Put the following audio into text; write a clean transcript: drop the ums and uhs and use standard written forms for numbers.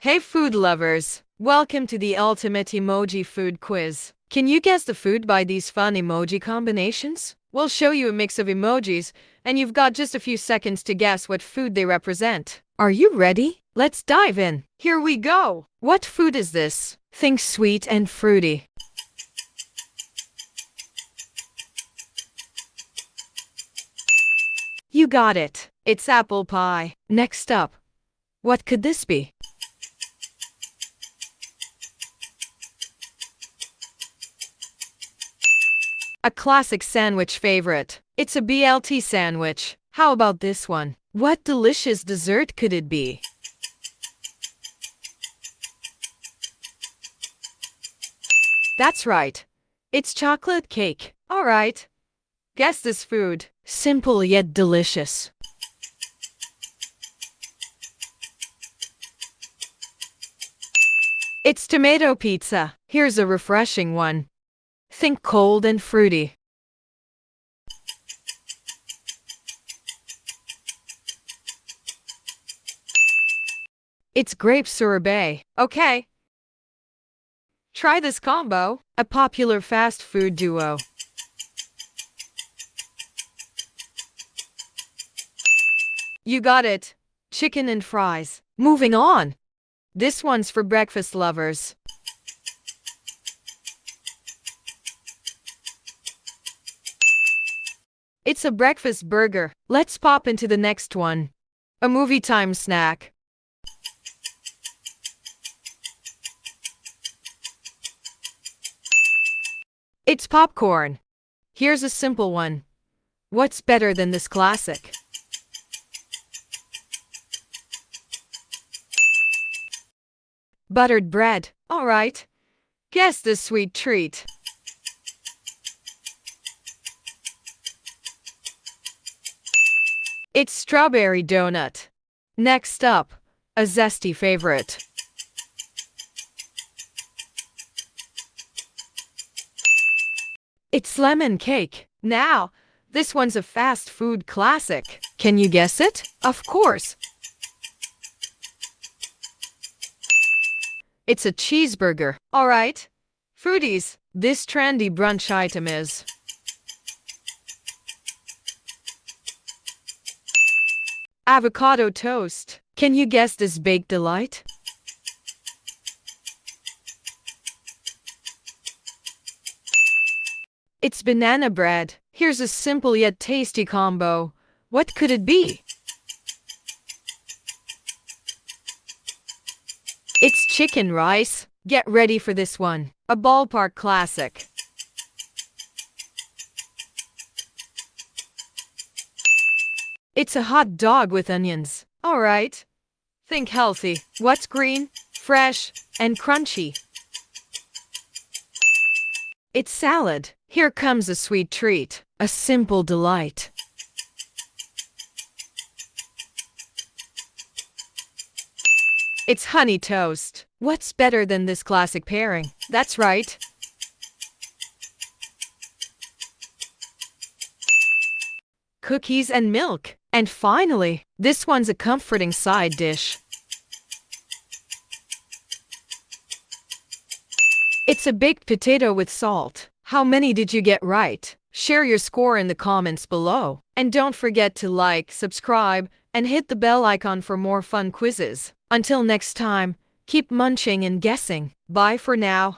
Hey food lovers! Welcome to the ultimate emoji food quiz. Can you guess the food by these fun emoji combinations? We'll show you a mix of emojis, and you've got just a few seconds to guess what food they represent. Are you ready? Let's dive in. Here we go! What food is this? Think sweet and fruity. You got it. It's apple pie. Next up, what could this be? A classic sandwich favorite. It's a BLT sandwich. How about this one? What delicious dessert could it be? That's right. It's chocolate cake. All right. Guess this food. Simple yet delicious. It's tomato pizza. Here's a refreshing one. Think cold and fruity. It's grape sorbet. Okay. Try this combo, a popular fast food duo. You got it. Chicken and fries. Moving on. This one's for breakfast lovers. It's a breakfast burger. Let's pop into the next one. A movie time snack. It's popcorn. Here's a simple one. What's better than this classic? Buttered bread. All right. Guess this sweet treat. It's strawberry donut. Next up, a zesty favorite. It's lemon cake. Now, this one's a fast food classic. Can you guess it? Of course. It's a cheeseburger. All right. Foodies, this trendy brunch item is avocado toast. Can you guess this baked delight? It's banana bread. Here's a simple yet tasty combo. What could it be? It's chicken rice. Get ready for this one. A ballpark classic. It's a hot dog with onions. All right. Think healthy. What's green, fresh, and crunchy? It's salad. Here comes a sweet treat. A simple delight. It's honey toast. What's better than this classic pairing? That's right. Cookies and milk. And finally, this one's a comforting side dish. It's a baked potato with salt. How many did you get right? Share your score in the comments below. And don't forget to like, subscribe, and hit the bell icon for more fun quizzes. Until next time, keep munching and guessing. Bye for now.